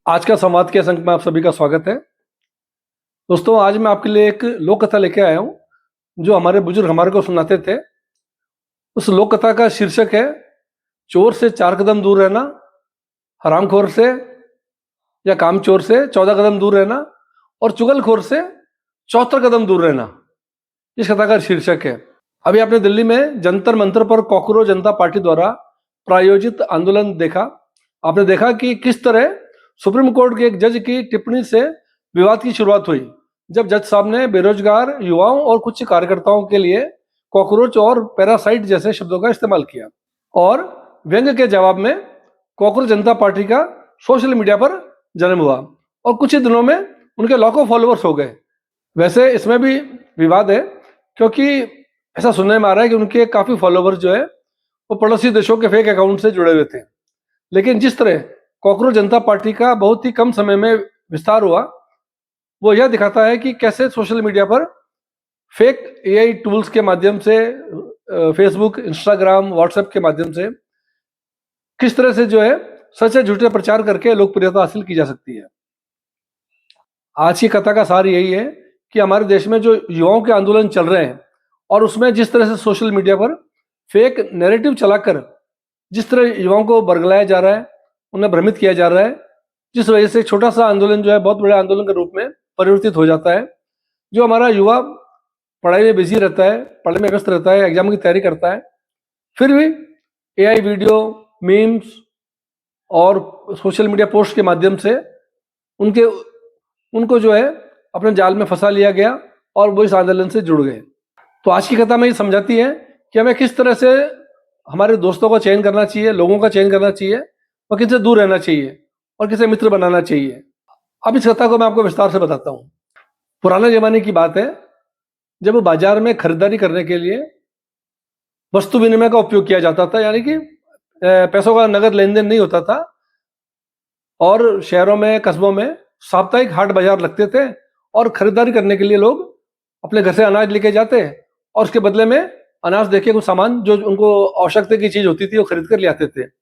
आज का संवाद के अंक में आप सभी का स्वागत है। दोस्तों, आज मैं आपके लिए एक लोक कथा लेके आया हूँ जो हमारे बुजुर्ग हमारे को सुनाते थे। उस लोक कथा का शीर्षक है चोर से 4 कदम दूर रहना, हरामखोर से या कामचोर से 14 कदम दूर रहना और चुगलखोर से 74 कदम दूर रहना। इस कथा का शीर्षक है। अभी आपने दिल्ली में जंतर मंतर पर कॉकरोच जनता पार्टी द्वारा प्रायोजित आंदोलन देखा। आपने देखा कि किस तरह सुप्रीम कोर्ट के एक जज की टिप्पणी से विवाद की शुरुआत हुई, जब जज साहब ने बेरोजगार युवाओं और कुछ कार्यकर्ताओं के लिए कॉकरोच और पैरासाइट जैसे शब्दों का इस्तेमाल किया और व्यंग्य के जवाब में कॉकरोच जनता पार्टी का सोशल मीडिया पर जन्म हुआ और कुछ ही दिनों में उनके लाखों फॉलोअर्स हो गए। वैसे इसमें भी विवाद है, क्योंकि ऐसा सुनने में आ रहा है कि उनके काफ़ी फॉलोवर्स जो है वो पड़ोसी देशों के फेक अकाउंट से जुड़े हुए थे। लेकिन जिस तरह कॉकरोच जनता पार्टी का बहुत ही कम समय में विस्तार हुआ, वो यह दिखाता है कि कैसे सोशल मीडिया पर फेक एआई टूल्स के माध्यम से, फेसबुक, इंस्टाग्राम, व्हाट्सएप के माध्यम से किस तरह से जो है सच या झूठे प्रचार करके लोकप्रियता हासिल की जा सकती है। आज की कथा का सार यही है कि हमारे देश में जो युवाओं के आंदोलन चल रहे हैं और उसमें जिस तरह से सोशल मीडिया पर फेक नैरेटिव चलाकर जिस तरह युवाओं को बरगलाया जा रहा है, उन्हें भ्रमित किया जा रहा है, जिस वजह से छोटा सा आंदोलन जो है बहुत बड़े आंदोलन के रूप में परिवर्तित हो जाता है। जो हमारा युवा पढ़ाई में बिजी रहता है, पढ़ाई में व्यस्त रहता है, एग्जाम की तैयारी करता है, फिर भी एआई वीडियो, मीम्स और सोशल मीडिया पोस्ट के माध्यम से उनको जो है अपने जाल में फंसा लिया गया और वो इस आंदोलन से जुड़ गए। तो आज की कथा में ये समझाती है कि हमें किस तरह से हमारे दोस्तों का चयन करना चाहिए, लोगों का चयन करना चाहिए और किनसे दूर रहना चाहिए और किसे मित्र बनाना चाहिए। अब इस कथा को मैं आपको विस्तार से बताता हूँ। पुराने जमाने की बात है, जब बाजार में खरीदारी करने के लिए वस्तु विनिमय का उपयोग किया जाता था, यानी कि पैसों का नगद लेन देन नहीं होता था और शहरों में, कस्बों में साप्ताहिक हाट बाजार लगते थे और खरीदारी करने के लिए लोग अपने घर से अनाज लेके जाते और उसके बदले में अनाज देके कुछ सामान जो उनको आवश्यकता की चीज होती थी वो खरीद कर ले आते थे।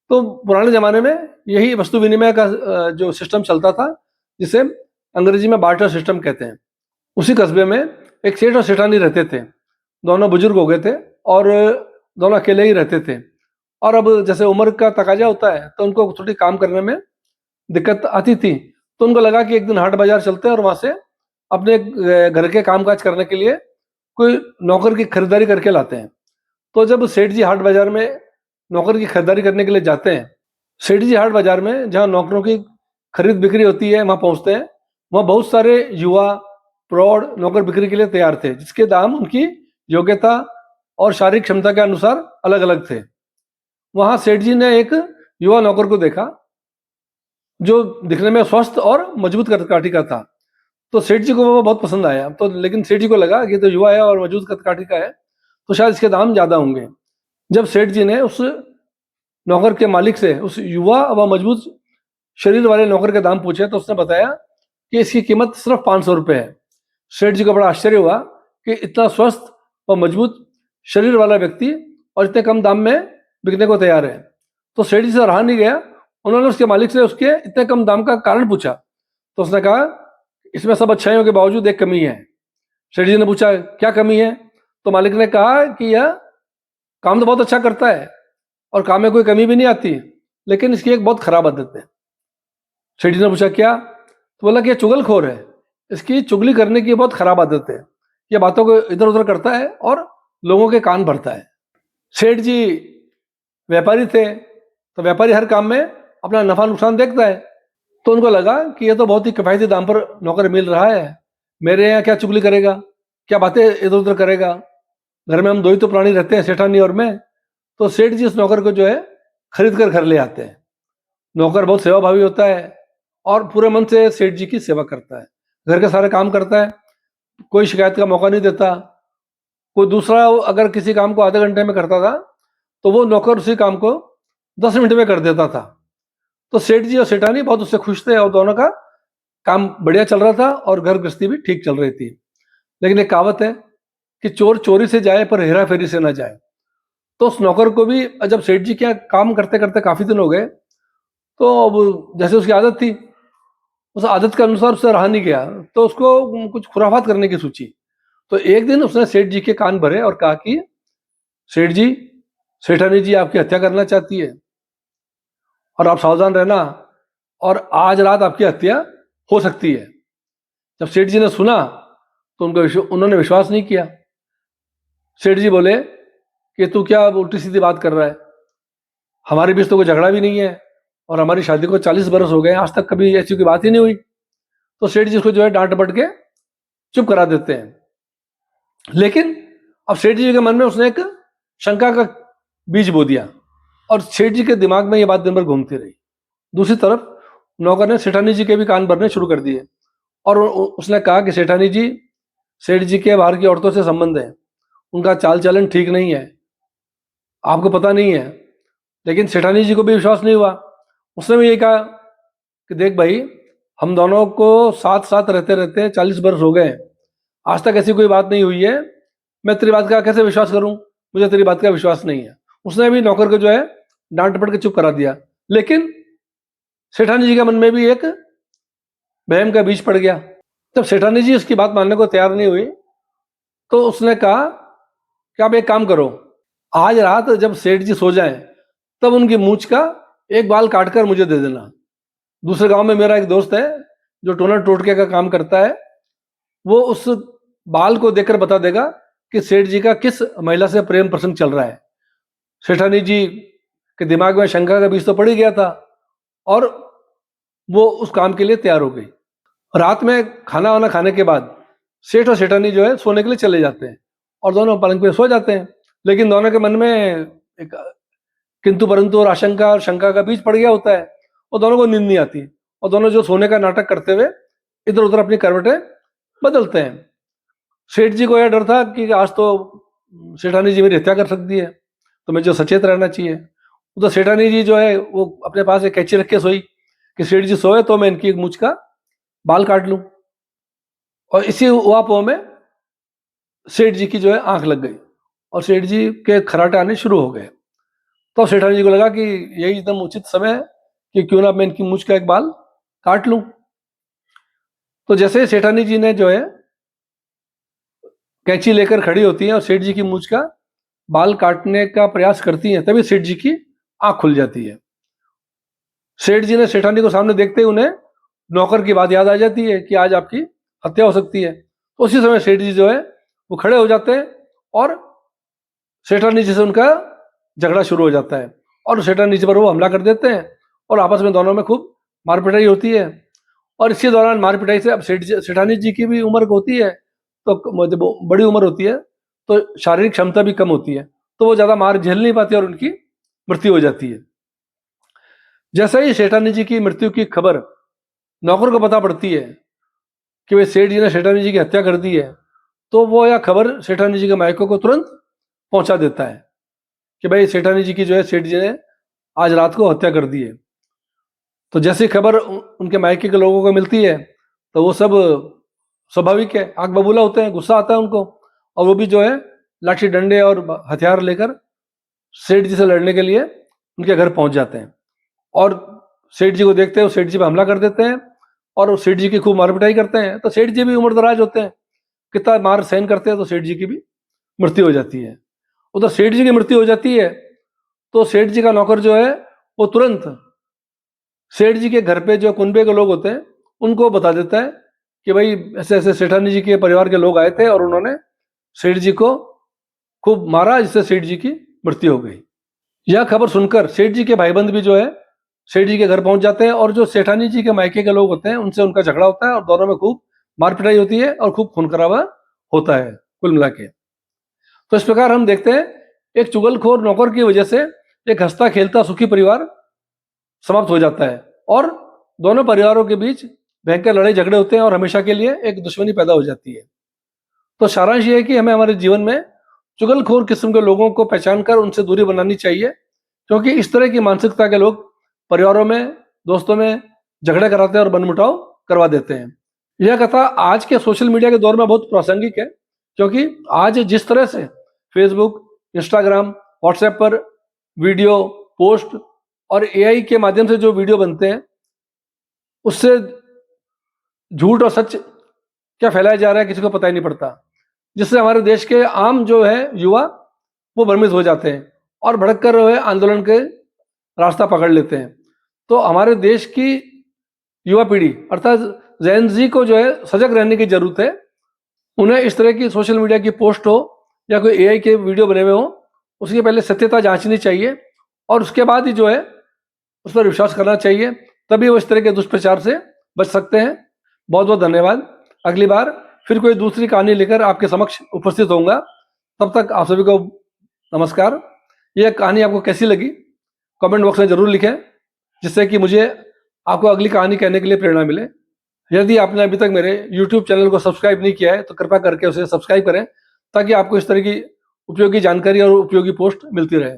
तो पुराने जमाने में यही वस्तु विनिमय का जो सिस्टम चलता था, जिसे अंग्रेजी में बार्टर सिस्टम कहते हैं। उसी कस्बे में एक सेठ और सेठानी रहते थे। दोनों बुजुर्ग हो गए थे और दोनों अकेले ही रहते थे। और अब जैसे उम्र का तकाजा होता है तो उनको थोड़ी काम करने में दिक्कत आती थी। तो उनको लगा कि एक दिन हाट बाजार चलते हैं और वहां से अपने घर के कामकाज करने के लिए कोई नौकर की खरीदारी करके लाते हैं। तो जब सेठ जी हाट बाजार में नौकर की खरीदारी करने के लिए जाते हैं, सेठ जी हाट बाजार में जहाँ नौकरों की खरीद बिक्री होती है वहां पहुंचते हैं। वहां बहुत सारे युवा प्रौढ़ नौकर बिक्री के लिए तैयार थे, जिसके दाम उनकी योग्यता और शारीरिक क्षमता के अनुसार अलग अलग थे। वहां सेठ जी ने एक युवा नौकर को देखा जो दिखने में स्वस्थ और मजबूत कदकाठी का था। तो सेठ जी को वो बहुत पसंद आया। तो लेकिन सेठ जी को लगा कि तो युवा है और मजबूत कदकाठी का है, तो शायद इसके दाम ज्यादा होंगे। जब सेठ जी ने उस नौकर के मालिक से उस युवा व मजबूत शरीर वाले नौकर के दाम पूछे तो उसने बताया कि इसकी कीमत सिर्फ 500 रुपये है। सेठ जी को बड़ा आश्चर्य हुआ कि इतना स्वस्थ और मजबूत शरीर वाला व्यक्ति और इतने कम दाम में बिकने को तैयार है। तो सेठ जी से रहा नहीं गया, उन्होंने उसके मालिक से उसके इतने कम दाम का कारण पूछा। तो उसने कहा इसमें सब अच्छाइयों के बावजूद एक कमी है। सेठ जी ने पूछा क्या कमी है? तो मालिक ने कहा कि यह काम तो बहुत अच्छा करता है और काम में कोई कमी भी नहीं आती, लेकिन इसकी एक बहुत खराब आदत है। सेठ जी ने पूछा क्या? तो बोला कि यह चुगलखोर है, इसकी चुगली करने की बहुत खराब आदत है, यह बातों को इधर उधर करता है और लोगों के कान भरता है। सेठ जी व्यापारी थे, तो व्यापारी हर काम में अपना नफा नुकसान देखता है। तो उनको लगा कि यह तो बहुत ही किफायती दाम पर नौकर मिल रहा है, मेरे यहाँ क्या चुगली करेगा, क्या बातें इधर उधर करेगा। घर में हम दो ही तो प्राणी रहते हैं, सेठानी और मैं। तो सेठ जी उस नौकर को जो है खरीद कर घर ले आते हैं। नौकर बहुत सेवाभावी होता है और पूरे मन से सेठ जी की सेवा करता है, घर के सारे काम करता है, कोई शिकायत का मौका नहीं देता। कोई दूसरा अगर किसी काम को आधे घंटे में करता था तो वो नौकर उसी काम को 10 मिनट में कर देता था। तो सेठ जी और सेठानी बहुत उससे खुश थे और दोनों का काम बढ़िया चल रहा था और घर गृहस्थी भी ठीक चल रही थी। लेकिन एक कहावत है कि चोर चोरी से जाए पर हेरा फेरी से ना जाए। तो उस नौकर को भी जब सेठ जी क्या काम करते करते काफी दिन हो गए, तो अब जैसे उसकी आदत थी, उस आदत के अनुसार उससे रहा नहीं गया, तो उसको कुछ खुराफात करने की सोची। तो एक दिन उसने सेठ जी के कान भरे और कहा कि सेठ जी, सेठानी जी आपकी हत्या करना चाहती है और आप सावधान रहना, और आज रात आपकी हत्या हो सकती है। जब सेठ जी ने सुना तो उन्होंने विश्वास नहीं किया। सेठ जी बोले कि तू क्या उल्टी सीधी बात कर रहा है, हमारे बीच तो कोई झगड़ा भी नहीं है और हमारी शादी को 40 बरस हो गए, आज तक कभी ऐसी कोई बात ही नहीं हुई। तो सेठ जी उसको जो है डांट डपट के चुप करा देते हैं। लेकिन अब सेठ जी के मन में उसने एक शंका का बीज बो दिया और सेठ जी के दिमाग में ये बात दिन भर घूमती रही। दूसरी तरफ नौकर ने सेठानी जी के भी कान भरने शुरू कर दिए और उसने कहा कि सेठानी जी, सेठ जी के बाहर की औरतों से संबंध है, उनका चाल चलन ठीक नहीं है, आपको पता नहीं है। लेकिन सेठानी जी को भी विश्वास नहीं हुआ। उसने भी यही कहा कि देख भाई, हम दोनों को साथ साथ रहते रहते 40 बरस हो गए, आज तक ऐसी कोई बात नहीं हुई है, मैं तेरी बात का कैसे विश्वास करूं, मुझे तेरी बात का विश्वास नहीं है। उसने भी नौकर को जो है डांट डपट के चुप करा दिया। लेकिन सेठानी जी के मन में भी एक वहम का बीज पड़ गया। जब सेठानी जी उसकी बात मानने को तैयार नहीं हुई तो उसने कहा कि आप एक काम करो, आज रात जब सेठ जी सो जाएं तब उनकी मूंछ का एक बाल काटकर मुझे दे देना। दूसरे गांव में मेरा एक दोस्त है जो टोना टोटके का काम करता है, वो उस बाल को देखकर बता देगा कि सेठ जी का किस महिला से प्रेम प्रसंग चल रहा है। सेठानी जी के दिमाग में शंका का बीज तो पड़ ही गया था और वो उस काम के लिए तैयार हो गई। रात में खाना वाना खाने के बाद सेठ और सेठानी जो है सोने के लिए चले जाते हैं और दोनों पलंग पे सो जाते हैं। लेकिन दोनों के मन में एक किंतु परंतु और आशंका और शंका का बीज पड़ गया होता है और दोनों को नींद नहीं आती और दोनों जो सोने का नाटक करते हुए इधर उधर अपनी करवटें बदलते हैं। सेठ जी को यह डर था कि आज तो सेठानी जी मेरी हत्या कर सकती है, तो मुझे सचेत रहना चाहिए। तो सेठानी जी जो है वो अपने पास एक कैंची रख के सोई कि सेठ जी सोए तो मैं इनकी मूंछ का बाल काट लूं। और इसी उहापोह में सेठ जी की जो है आंख लग गई और सेठ जी के खराटे आने शुरू हो गए। तो सेठानी जी को लगा कि यही एकदम उचित समय है कि क्यों ना मैं इनकी मूंछ का एक बाल काट लूं। तो जैसे सेठानी जी ने जो है कैंची लेकर खड़ी होती हैं और सेठ जी की मूंछ का बाल काटने का प्रयास करती हैं, तभी सेठ जी की आंख खुल जाती है। सेठ जी ने सेठानी को सामने देखते ही उन्हें नौकर की बात याद आ जाती है कि आज आपकी हत्या हो सकती है। तो उसी समय सेठ जी जो है वो खड़े हो जाते हैं और सेठानी जी से उनका झगड़ा शुरू हो जाता है और सेठानी जी पर वो हमला कर देते हैं और आपस में दोनों में खूब मार पिटाई होती है। और इसी दौरान मार पिटाई से अब सेठानी जी की भी उम्र होती है, तो जब बड़ी उम्र होती है तो शारीरिक क्षमता भी कम होती है, तो वो ज़्यादा मार झेल नहीं पाती और उनकी मृत्यु हो जाती है। जैसे ही सेठानी जी की मृत्यु की खबर नौकर को पता पड़ती है कि वे सेठ जी ने सेठानी जी की हत्या कर दी है, तो वो यह खबर सेठानी जी के मायकों को तुरंत पहुंचा देता है कि भाई सेठानी जी की जो है सेठ जी ने आज रात को हत्या कर दी है। तो जैसी खबर उनके मायके के लोगों को मिलती है तो वो सब स्वाभाविक है आग बबूला होते हैं, गुस्सा आता है उनको और वो भी जो है लाठी डंडे और हथियार लेकर सेठ जी से लड़ने के लिए उनके घर पहुंच जाते हैं और सेठ जी को देखते हैं सेठ जी पर हमला कर देते हैं और सेठ जी की खूब मार पिटाई करते हैं। तो सेठ जी भी उम्रदराज होते हैं, कितना मार सहन करते हैं, तो सेठ जी की भी मृत्यु हो जाती है। उधर सेठ जी की मृत्यु हो जाती है तो सेठ जी का नौकर जो है वो तुरंत सेठ जी के घर पे जो कुनबे के लोग होते हैं उनको बता देता है कि भाई ऐसे ऐसे सेठानी जी के परिवार के लोग आए थे और उन्होंने सेठ जी को खूब मारा, जिससे सेठ जी की मृत्यु हो गई। यह खबर सुनकर सेठ जी के भाईबंद भी जो है सेठ जी के घर पहुंच जाते हैं और जो सेठानी जी के मायके के लोग होते हैं उनसे उनका झगड़ा होता है और दोनों में खूब मार पिटाई होती है और खूब खून खराबा होता है कुल मिला के। तो इस प्रकार हम देखते हैं एक चुगलखोर नौकर की वजह से एक हंसता खेलता सुखी परिवार समाप्त हो जाता है और दोनों परिवारों के बीच भयंकर लड़ाई झगड़े होते हैं और हमेशा के लिए एक दुश्मनी पैदा हो जाती है। तो सारांश ये है कि हमें हमारे जीवन में चुगलखोर किस्म के लोगों को पहचान कर उनसे दूरी बनानी चाहिए, क्योंकि इस तरह की मानसिकता के लोग परिवारों में, दोस्तों में झगड़े कराते हैं और मनमुटाव करवा देते हैं। यह कथा आज के सोशल मीडिया के दौर में बहुत प्रासंगिक है, क्योंकि आज जिस तरह से फेसबुक, इंस्टाग्राम, व्हाट्सएप पर वीडियो, पोस्ट और एआई के माध्यम से जो वीडियो बनते हैं उससे झूठ और सच क्या फैलाया जा रहा है किसी को पता ही नहीं पड़ता, जिससे हमारे देश के आम जो है युवा वो भ्रमित हो जाते हैं और भड़क कर जो है आंदोलन के रास्ता पकड़ लेते हैं। तो हमारे देश की युवा पीढ़ी अर्थात जेन जी को जो है सजग रहने की जरूरत है। उन्हें इस तरह की सोशल मीडिया की पोस्ट हो या कोई एआई के वीडियो बने हुए हो, उसकी पहले सत्यता जांचनी चाहिए और उसके बाद ही जो है उस पर विश्वास करना चाहिए, तभी वो इस तरह के दुष्प्रचार से बच सकते हैं। बहुत बहुत धन्यवाद। अगली बार फिर कोई दूसरी कहानी लेकर आपके समक्ष उपस्थित होऊंगा। तब तक आप सभी को नमस्कार। यह कहानी आपको कैसी लगी कमेंट बॉक्स में जरूर लिखें, जिससे कि मुझे आपको अगली कहानी कहने के लिए प्रेरणा मिले। यदि आपने अभी तक मेरे YouTube चैनल को सब्सक्राइब नहीं किया है तो कृपया करके उसे सब्सक्राइब करें, ताकि आपको इस तरह की उपयोगी जानकारी और उपयोगी पोस्ट मिलती रहे।